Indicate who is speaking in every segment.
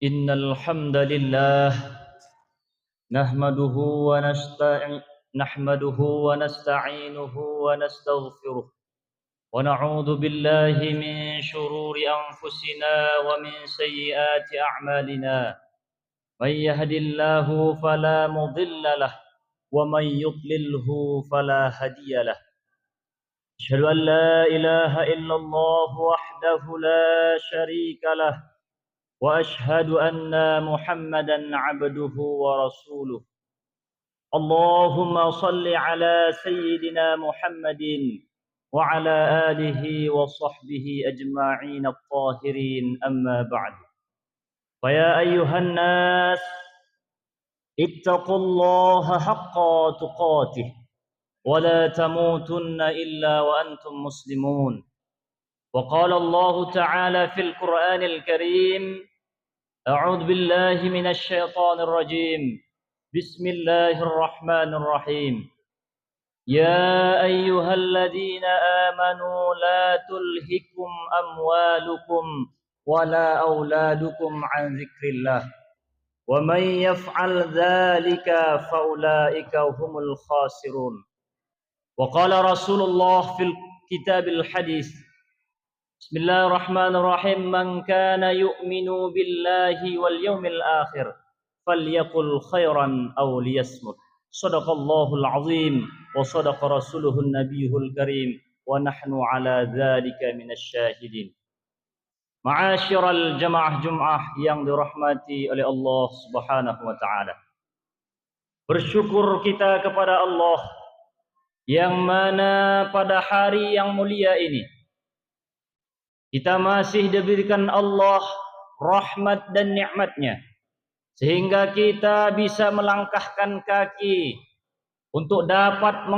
Speaker 1: إن الحمد لله نحمده ونستعينه ونستغفره ونعوذ بالله من شرور أنفسنا ومن سيئات أعمالنا من يهد الله فلا مضل له ومن يضلله فلا هادي له أشهد أن لا إله إلا الله وحده لا شريك له وأشهد أن محمدا عبده ورسوله اللهم صل على سيدنا محمد وعلى آله وصحبه أجمعين الطاهرين أما بعد فيا أيها الناس اتقوا الله حق تقاته ولا تموتن إلا وأنتم مسلمون وقال الله تعالى في القرآن الكريم أعوذ بالله من الشيطان الرجيم بسم الله الرحمن الرحيم يا أيها الذين آمنوا لا تلهكم أموالكم ولا أولادكم عن ذكر الله ومن يفعل ذلك فأولئك هم الخاسرون وقال رسول الله في الكتاب الحديث بسم الله الرحمن الرحيم من كان يؤمن بالله واليوم الآخر فليقل خيرا أو ليصمت صدق الله العظيم وصدق رسوله النبي الكريم ونحن على ذلك من الشاهدين. Ma'asyiral jamaah Jum'ah yang dirahmati oleh Allah Subhanahu wa taala. Bersyukur kita kepada Allah yang mana pada hari yang mulia ini kita masih diberikan Allah rahmat dan nikmatnya sehingga kita bisa melangkahkan kaki untuk dapat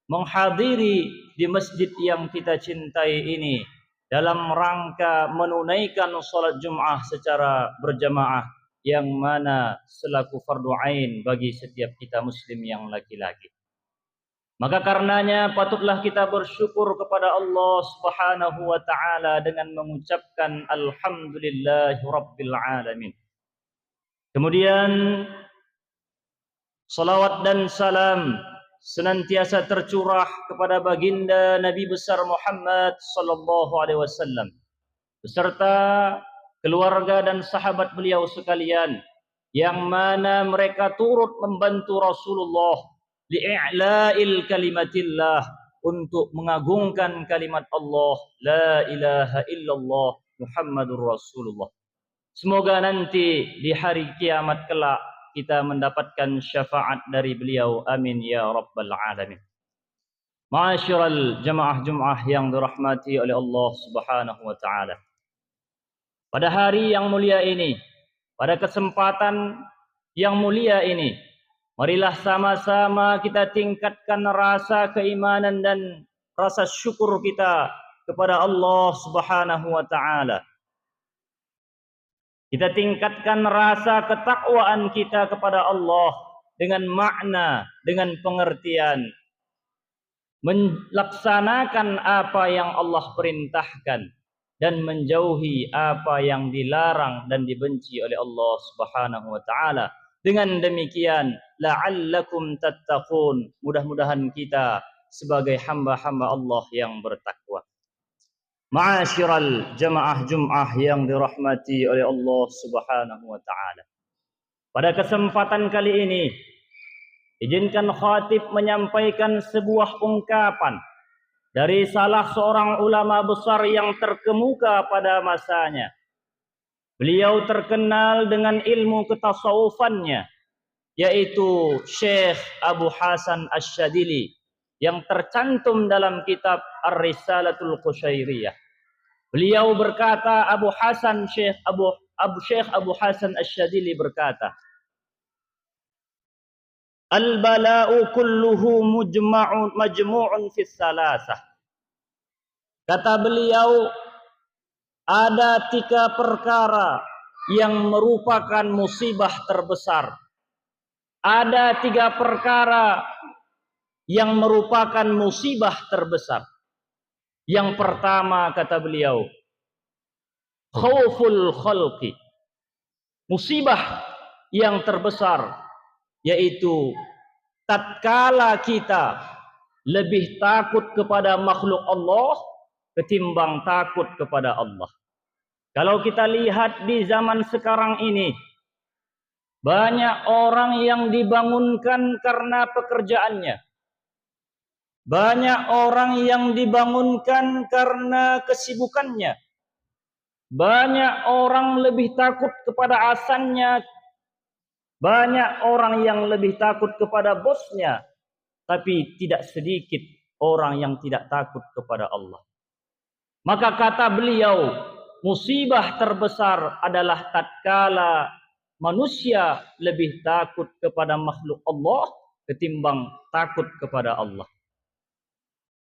Speaker 1: menghadiri di masjid yang kita cintai ini dalam rangka menunaikan salat Jumat secara berjamaah yang mana selaku fardu ain bagi setiap kita muslim yang laki-laki. Maka karenanya patutlah kita bersyukur kepada Allah Subhanahu wa taala dengan mengucapkan alhamdulillahi rabbil alamin. Kemudian salawat dan salam senantiasa tercurah kepada baginda Nabi besar Muhammad sallallahu alaihi wasallam beserta keluarga dan sahabat beliau sekalian yang mana mereka turut membantu Rasulullah li'ila'il kalimatillah untuk mengagungkan kalimat Allah la ilaha illallah Muhammadur Rasulullah. Semoga nanti di hari kiamat kelak kita mendapatkan syafaat dari beliau, amin ya rabbal alamin. Ma'asyiral jamaah Jum'ah yang dirahmati oleh Allah Subhanahu wa taala. Pada hari yang mulia ini, pada kesempatan yang mulia ini, marilah sama-sama kita tingkatkan rasa keimanan dan rasa syukur kita kepada Allah Subhanahu wa taala. Kita tingkatkan rasa ketakwaan kita kepada Allah dengan makna, dengan pengertian melaksanakan apa yang Allah perintahkan dan menjauhi apa yang dilarang dan dibenci oleh Allah Subhanahu wa taala. Dengan demikian, la'allakum tattaqun, mudah-mudahan kita sebagai hamba-hamba Allah yang bertakwa. Ma'asyiral jamaah Jum'ah yang dirahmati oleh Allah Subhanahu wa taala. Pada kesempatan kali ini, izinkan khatib menyampaikan sebuah ungkapan dari salah seorang ulama besar yang terkemuka pada masanya. Beliau terkenal dengan ilmu ketasawufannya, yaitu Syekh Abu Hasan Asy-Syadzili yang tercantum dalam kitab Ar-Risalatul Qushairiyah. Beliau berkata, Syekh Abu Hasan Asy-Syadzili berkata, al-bala'u kulluhu majmu'un fis salasah. Kata beliau, ada 3 perkara yang merupakan musibah terbesar. Ada 3 perkara yang merupakan musibah terbesar. Yang pertama kata beliau, khauful khalqi, musibah yang terbesar, yaitu tatkala kita lebih takut kepada makhluk Allah ketimbang takut kepada Allah. Kalau kita lihat di zaman sekarang ini, banyak orang yang dibangunkan karena pekerjaannya. Banyak orang yang dibangunkan karena kesibukannya. Banyak orang lebih takut kepada asannya. Banyak orang yang lebih takut kepada bosnya. Tapi tidak sedikit orang yang tidak takut kepada Allah. Maka kata beliau, musibah terbesar adalah tatkala manusia lebih takut kepada makhluk Allah ketimbang takut kepada Allah.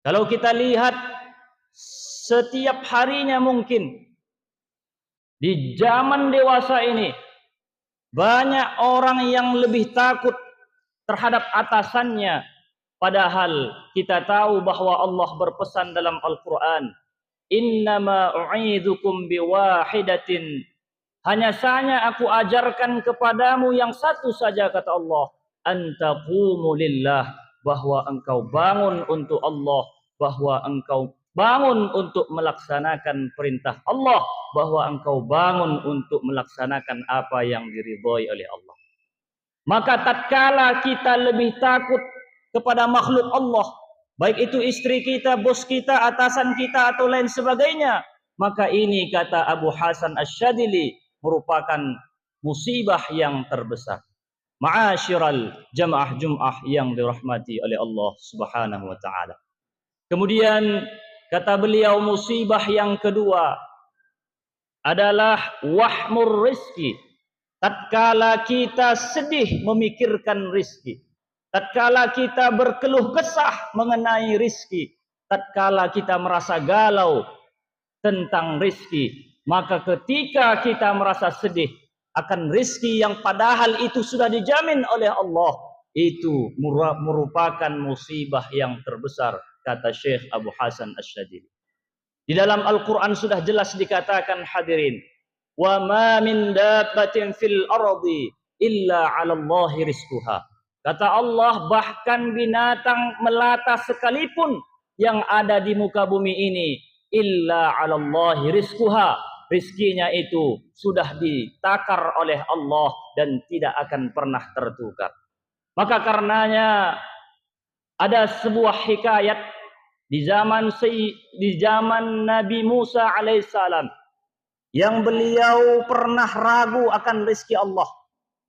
Speaker 1: Kalau kita lihat setiap harinya mungkin di zaman dewasa ini banyak orang yang lebih takut terhadap atasannya, padahal kita tahu bahwa Allah berpesan dalam Al-Quran, innama u'idzukum biwahidatin, hanya saja aku ajarkan kepadamu yang satu saja, kata Allah, antaqumu lillah, bahwa engkau bangun untuk Allah, bahwa engkau bangun untuk melaksanakan perintah Allah, bahwa engkau bangun untuk melaksanakan apa yang diridhoi oleh Allah. Maka tatkala kita lebih takut kepada makhluk Allah, baik itu istri kita, bos kita, atasan kita atau lain sebagainya, maka ini kata Abu Hasan Asy-Syadzili merupakan musibah yang terbesar. Ma'asyiral jamaah Jum'ah yang dirahmati oleh Allah Subhanahu wa taala. Kemudian kata beliau, musibah yang kedua adalah wahmur rizki. Tatkala kita sedih memikirkan rizki, tatkala kita berkeluh kesah mengenai rizki, tatkala kita merasa galau tentang rizki, maka ketika kita merasa sedih akan rizki yang padahal itu sudah dijamin oleh Allah, itu merupakan musibah yang terbesar, kata Syekh Abu Hasan Asy-Syadzili. Di dalam Al-Quran sudah jelas dikatakan, hadirin, wa ma min dabbatin fil ardi illa 'ala Allahi rizquha. Kata Allah, bahkan binatang melata sekalipun yang ada di muka bumi ini, illa 'ala Allahi rizquha, rizkinya itu sudah ditakar oleh Allah dan tidak akan pernah tertukar. Maka karenanya ada sebuah hikayat di zaman Nabi Musa alaihissalam, yang beliau pernah ragu akan rezeki Allah.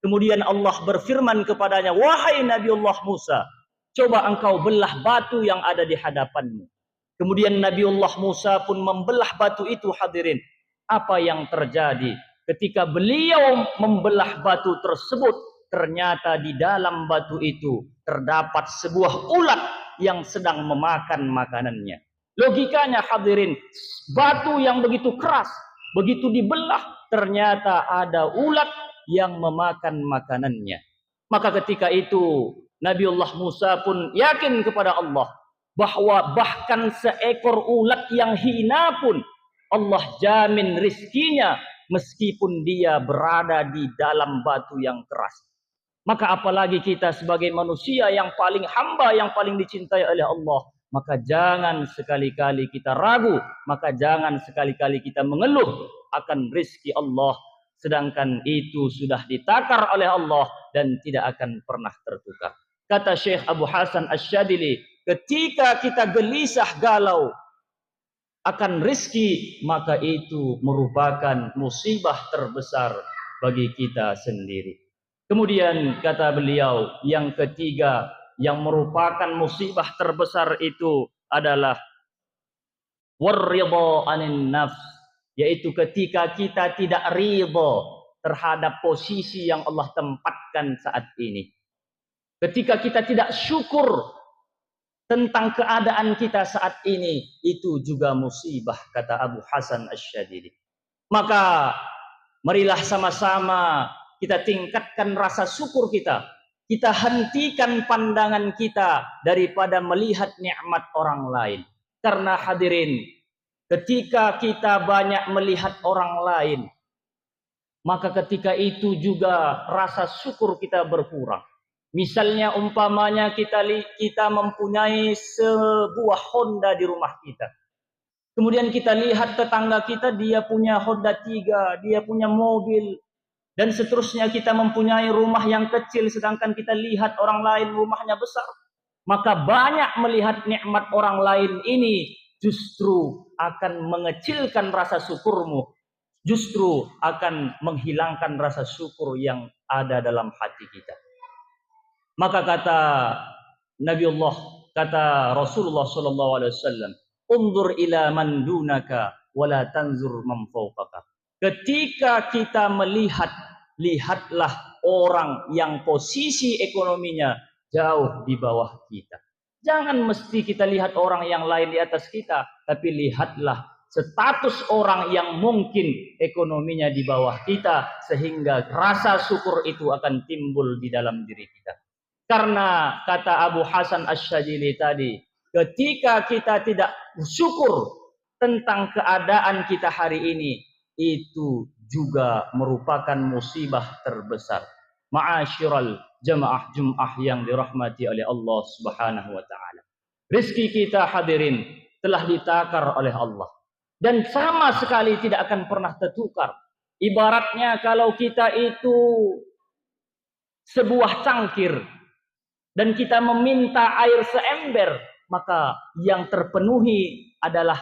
Speaker 1: Kemudian Allah berfirman kepadanya, wahai Nabiullah Musa, coba engkau belah batu yang ada di hadapanmu. Kemudian Nabiullah Musa pun membelah batu itu, hadirin. Apa yang terjadi? Ketika beliau membelah batu tersebut, ternyata di dalam batu itu terdapat sebuah ulat yang sedang memakan makanannya. Logikanya, hadirin, batu yang begitu keras, begitu dibelah, ternyata ada ulat yang memakan makanannya. Maka ketika itu Nabiullah Musa pun yakin kepada Allah bahwa bahkan seekor ulat yang hina pun Allah jamin rizkinya meskipun dia berada di dalam batu yang keras. Maka apalagi kita sebagai manusia yang paling hamba, yang paling dicintai oleh Allah, maka jangan sekali-kali kita ragu, maka jangan sekali-kali kita mengeluh akan rizki Allah, sedangkan itu sudah ditakar oleh Allah dan tidak akan pernah tertukar. Kata Syekh Abu Hasan Asy-Syadzili, ketika kita gelisah galau akan rizki, maka itu merupakan musibah terbesar bagi kita sendiri. Kemudian kata beliau, yang ketiga yang merupakan musibah terbesar itu adalah warridha anin nafs, yaitu ketika kita tidak ridha terhadap posisi yang Allah tempatkan saat ini. Ketika kita tidak syukur tentang keadaan kita saat ini, itu juga musibah, kata Abu Hasan Asy-Syadzili. Maka marilah sama-sama kita tingkatkan rasa syukur kita. Kita hentikan pandangan kita daripada melihat nikmat orang lain. Karena hadirin, ketika kita banyak melihat orang lain, maka ketika itu juga rasa syukur kita berkurang. Misalnya umpamanya kita mempunyai sebuah Honda di rumah kita. Kemudian kita lihat tetangga kita, dia punya Honda 3, dia punya mobil, dan seterusnya kita mempunyai rumah yang kecil, sedangkan kita lihat orang lain rumahnya besar. Maka banyak melihat nikmat orang lain ini justru akan mengecilkan rasa syukurmu. Justru akan menghilangkan rasa syukur yang ada dalam hati kita. Maka kata Nabiullah, kata Rasulullah sallallahu alaihi wasallam, "Unzur ila man dunaka wa la tanzur man fawqaka." Ketika kita melihat, lihatlah orang yang posisi ekonominya jauh di bawah kita. Jangan mesti kita lihat orang yang lain di atas kita, tapi lihatlah status orang yang mungkin ekonominya di bawah kita, sehingga rasa syukur itu akan timbul di dalam diri kita. Karena kata Abu Hasan Asyadzili tadi, ketika kita tidak bersyukur tentang keadaan kita hari ini, itu juga merupakan musibah terbesar. Ma'asyiral jamaah Jum'ah yang dirahmati oleh Allah Subhanahu wa taala. Rezeki kita hadirin telah ditakar oleh Allah dan sama sekali tidak akan pernah tertukar. Ibaratnya kalau kita itu sebuah cangkir dan kita meminta air seember, maka yang terpenuhi adalah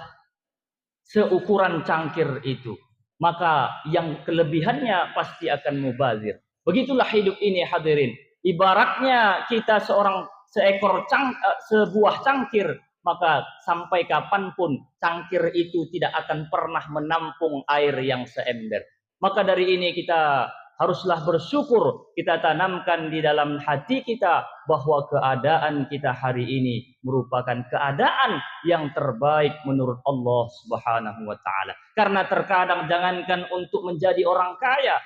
Speaker 1: seukuran cangkir itu. Maka yang kelebihannya pasti akan mubazir. Begitulah hidup ini hadirin. Ibaratnya kita sebuah cangkir, maka sampai kapanpun cangkir itu tidak akan pernah menampung air yang seember. Maka dari ini kita haruslah bersyukur, kita tanamkan di dalam hati kita bahwa keadaan kita hari ini merupakan keadaan yang terbaik menurut Allah Subhanahu wa taala. Karena terkadang jangankan untuk menjadi orang kaya,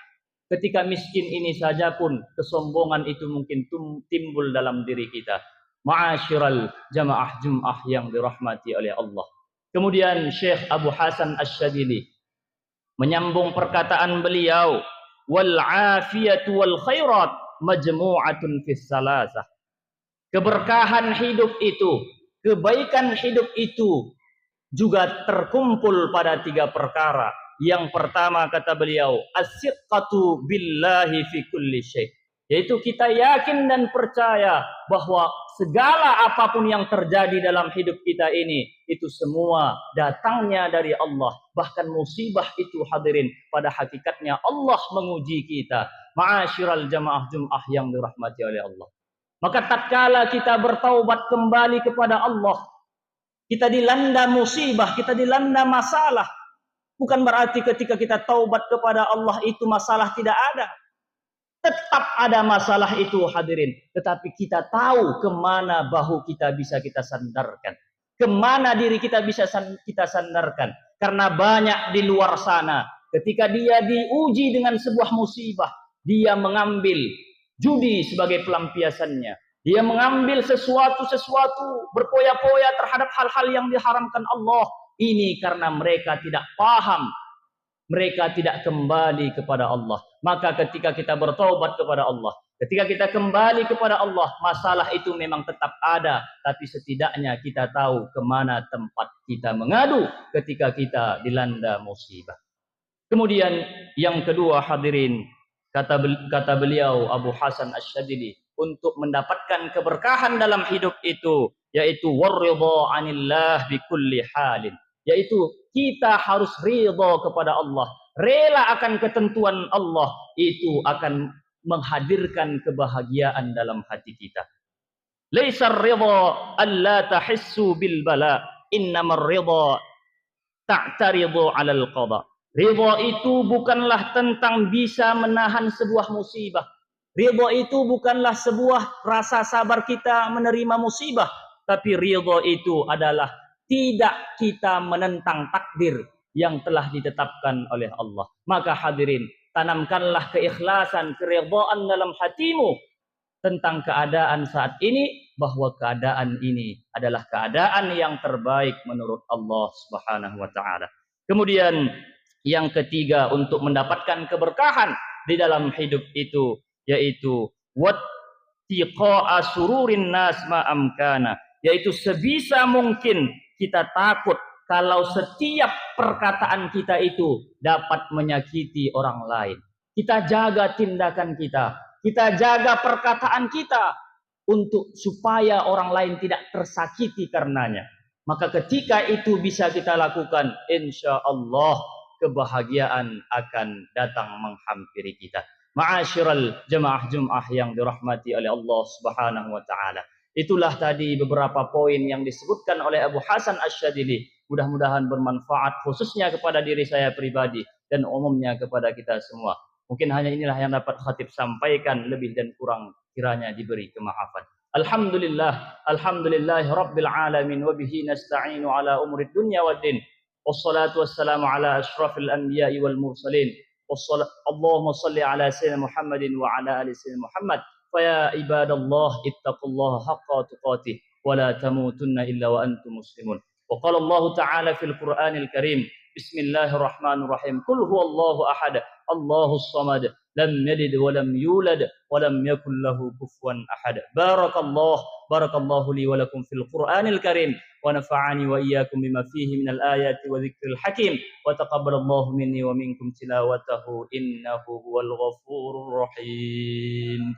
Speaker 1: ketika miskin ini saja pun kesombongan itu mungkin timbul dalam diri kita. Ma'asyiral jamaah Jum'ah yang dirahmati oleh Allah. Kemudian Syekh Abu Hasan Asyadzili menyambung perkataan beliau, wal afiyatu wal khairat majmu'atun fis salasah. Keberkahan hidup itu, kebaikan hidup itu juga terkumpul pada 3 perkara. Yang pertama kata beliau, as-siqqatu billahi fi kulli syai'. Yaitu kita yakin dan percaya bahwa segala apapun yang terjadi dalam hidup kita ini, itu semua datangnya dari Allah. Bahkan musibah itu hadirin, pada hakikatnya Allah menguji kita. Ma'asyiral jamaah Jum'ah yang dirahmati oleh Allah. Maka tatkala kita bertaubat kembali kepada Allah, kita dilanda musibah, kita dilanda masalah, bukan berarti ketika kita taubat kepada Allah itu masalah tidak ada. Tetap ada masalah itu hadirin. Tetapi kita tahu kemana bahu kita bisa kita sandarkan. Kemana diri kita bisa kita sandarkan. Karena banyak di luar sana, ketika dia diuji dengan sebuah musibah, dia mengambil judi sebagai pelampiasannya. Dia mengambil sesuatu berpoya-poya terhadap hal-hal yang diharamkan Allah. Ini karena mereka tidak paham. Mereka tidak kembali kepada Allah. Maka ketika kita bertaubat kepada Allah, ketika kita kembali kepada Allah, masalah itu memang tetap ada. Tapi setidaknya kita tahu kemana tempat kita mengadu ketika kita dilanda musibah. Kemudian yang kedua hadirin, kata beliau Abu Hasan Asyadzili, untuk mendapatkan keberkahan dalam hidup itu, yaitu warridha anillah bikulli halin. Yaitu kita harus ridha kepada Allah, rela akan ketentuan Allah, itu akan menghadirkan kebahagiaan dalam hati kita. Laisar ridha alla tahissu bil bala, innamar ridha ta'taridu 'alal qada. Ridha itu bukanlah tentang bisa menahan sebuah musibah. Ridha itu bukanlah sebuah rasa sabar kita menerima musibah, tapi ridha itu adalah tidak kita menentang takdir yang telah ditetapkan oleh Allah. Maka hadirin, tanamkanlah keikhlasan, keridhaan dalam hatimu tentang keadaan saat ini, bahwa keadaan ini adalah keadaan yang terbaik menurut Allah Subhanahu wa taala. Kemudian Yang ketiga, untuk mendapatkan keberkahan di dalam hidup itu, yaitu wattiqa'a sururin nas ma'amkana, yaitu sebisa mungkin kita takut kalau setiap perkataan kita itu dapat menyakiti orang lain. Kita jaga tindakan kita jaga perkataan kita untuk supaya orang lain tidak tersakiti karenanya. Maka ketika itu bisa kita lakukan, insya Allah kebahagiaan akan datang menghampiri kita. Ma'asyiral jemaah Jumat yang dirahmati oleh Allah Subhanahu wa taala. Itulah tadi beberapa poin yang disebutkan oleh Abu Hasan Asy-Syadzili. Mudah-mudahan bermanfaat khususnya kepada diri saya pribadi dan umumnya kepada kita semua. Mungkin hanya inilah yang dapat khatib sampaikan, lebih dan kurang kiranya diberi kemaafan. Alhamdulillahi rabbil alamin wa bihi nasta'inu ala umuri dunya waddin. Wassalatu wassalamu ala asyrafil anbiya'i wal mursalin. Allahumma salli ala sayyidina Muhammadin wa ala ali sayyidina Muhammad. Faya ibadallah ittaqullaha haqqa tuqatih wa la tamutunna illa wa antum muslimun. Wa qala Allah ta'ala fil Qur'anil Karim, Bismillahirrahmanirrahim. Qul huwallahu ahad, Allahus samad, lam yalid wa lam yulad wa lam yakul lahu kufuwan ahad. Barakallahu li wa lakum fil Qur'anil Karim wa nafa'ani wa iyyakum bima fihi minal ayati wa dzikril hakim wa taqabbalallahu minni wa minkum tilawatahu innahu huwal ghafurur rahim.